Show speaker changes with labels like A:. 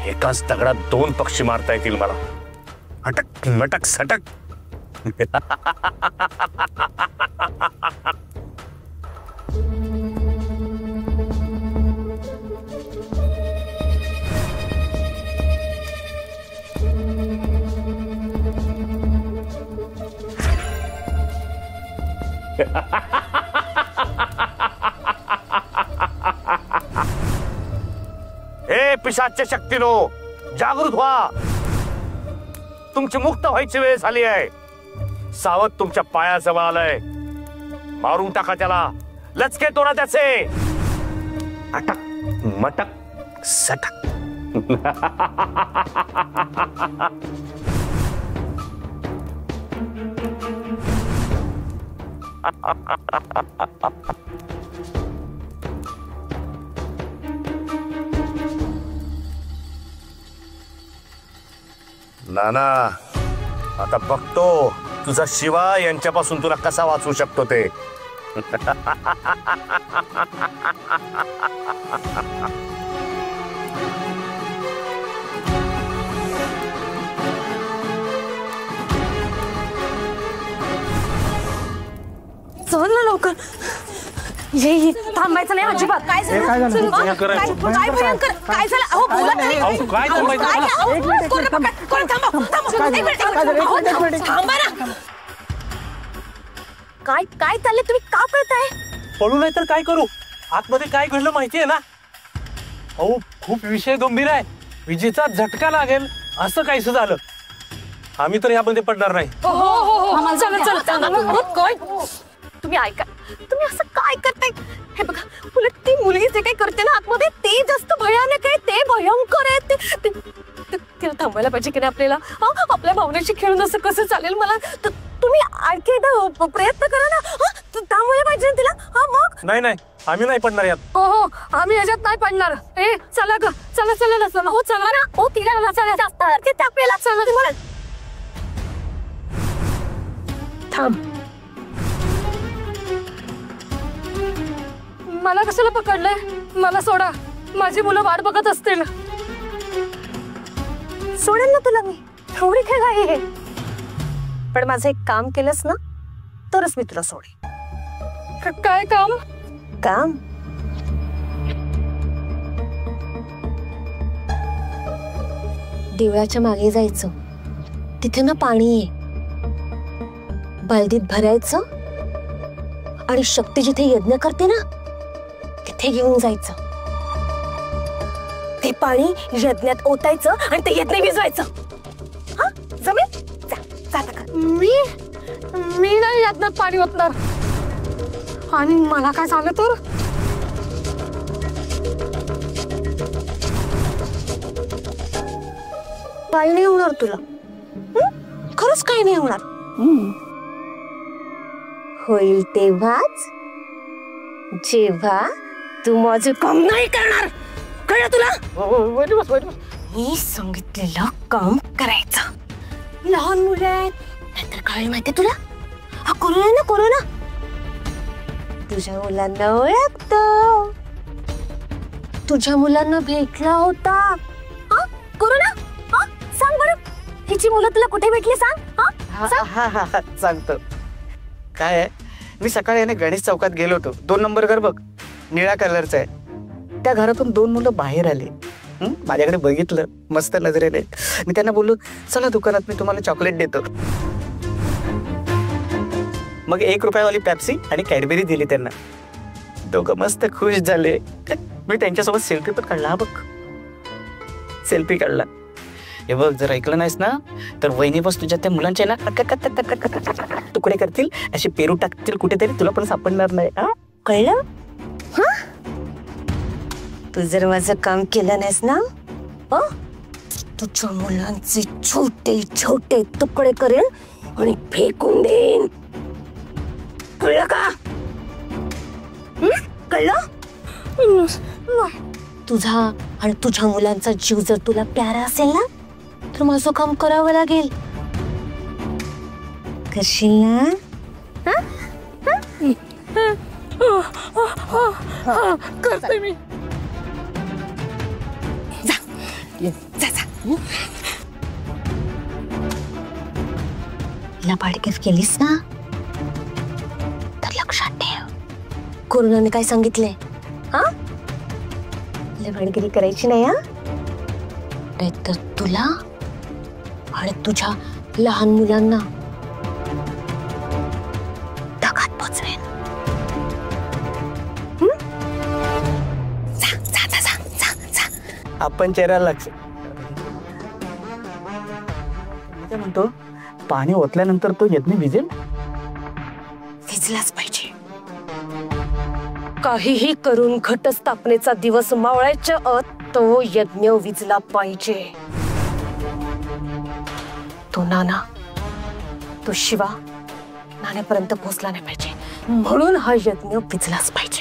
A: एकाच दगडात दोन पक्षी मारता येतील मला. अटक मटक सटक. हे पिशाच्य शक्तीनो, जागृत व्हा. तुमची मुक्त व्हायची वेळ झाली आहे. सावध तुमच्या पायाजवळ आलंय. मारून टाका त्याला. लचके तोडा त्याचे. अटक मटक सटक. नाना, आता बघतो तुझा शिवा यांच्यापासून तुला कसा वाचवू शकतो ते.
B: चल ना लवकर. ये थांबायचं नाही अजिबात. काय झालं? काय भयंकर काय झालं? अहो बोला तरी.
A: काय
B: थांबा ना. काय काय चाललंय? तुम्ही का कळताय?
C: पळू नाही तर काय करू? आतमध्ये काय घडलं माहितीये ना? अहो खूप विषय गंभीर आहे. विजेचा झटका लागेल असं काहीसं झालं. आम्ही तर यामध्ये पडणार नाही.
B: तुम्ही ऐका. तुम्ही असं काय करताय? हे बघा, उलट ती मुलगी जे काही करते ना आतमध्ये ते जास्त भयानक आहे. ते भयंकर आहे. तिला थांबायला पाहिजे की नाही आपल्याला? आपल्या भावनेशी खेळून असं कसं चालेल? मला तुम्ही आणखी एकदा प्रयत्न करा ना. थांबायला पाहिजे ना तिला. मग
C: नाही नाही, आम्ही नाही पडणार यात.
B: हो, आम्ही याच्यात नाही पडणार. ए चला ग, चला चला ना. हो चला ना. हो तिला चला जास्त आपल्याला चला. तुम्हाला थांब. मला कशाला पकडलंय? मला सोडा. माझी मुलं वाट बघत असतील. सोडेल ना तुला मी. एवढी काय घाई आहे? पण माझं एक काम केलंस ना तरच मी तुला सोडेल. काय काम? काम देवळाच्या मागे जायचं. तिथे ना पाणी आहे. बालदीत भरायचं आणि शक्ती जिथे यज्ञ करते ना तिथे घेऊन जायचं. ते पाणी यज्ञात ओतायचं आणि ते यज्ञ विजवायचं. हा जमेल? मी नाही यज्ञात पाणी ओतणार. आणि मला काय झालं तर? काही नाही होणार तुला. खरंच काही नाही होणार. होईल तेव्हाच जेव्हा तू माझं काम नाही करणार. कळलं तुला? मी सांगितलेलं काम करायचं. लहान मुलं आहेत नाहीतर काय माहिती तुला? हा कोरोना ना, कोरोना तुझ्या मुलांना ओळखतो. तुझ्या मुलांना भेटला होता. कोरोना सांग बरं, हिची मुलं तुला कुठे भेटली सांग.
D: सांगतो. काय आहे, मी सकाळी याने गणेश चौकात गेलो होतो. 2 नंबर घर बघ, निळ्या कलरचं आहे. त्या घरातून 2 मुलं बाहेर आले. माझ्याकडे बघितलं मस्त नजरेने. मी त्यांना बोललो चला दुकानात मी तुम्हाला चॉकलेट देतो. मग 1 रुपयावाली पेप्सी आणि कॅडबेरी दिली त्यांना. दोघं मस्त खुश झाले. मी त्यांच्यासोबत सेल्फी पण काढला. बघ सेल्फी काढला. हे बघ, जर ऐकलं नाहीस ना तर वहिनी बस तुझ्या त्या मुलांच्या ना तुकडे करतील, असे पेरू टाकतील कुठेतरी, तुला पण सापडणार नाही.
B: कळलं? तू जर माझं काम केलं नाहीस ना तुझ्या मुलांचे छोटे छोटे तुकडे करेन आणि फेकून देईन. कळलं का? कळलं? तुझा आणि तुझ्या मुलांचा जीव जर तुला प्यारा असेल ना तर माझं काम करावं लागेल. करशील ना? करते मी. जा जा. लबाडगिरी केलीस ना तर लक्षात ठेव, कोरोनाने काय सांगितलंय? हा, लबाडगिरी करायची नाही. हा, नाहीतर तुला आणि तुझ्या लहान मुलांना धगात पोचवेन. जा जा जा जा जा.
D: आपण चेहऱ्याला लक्ष म्हणतो, पाणी ओतल्यानंतर तो यज्ञ विजेल.
B: विजलाच पाहिजे. काहीही करून घटस्थापनेचा दिवस मावळायच्या आत तो यज्ञ विजला पाहिजे. तो नाना, तो शिवा नाण्यापर्यंत पोहोचला नाही पाहिजे, म्हणून हा यज्ञ विजलाच पाहिजे.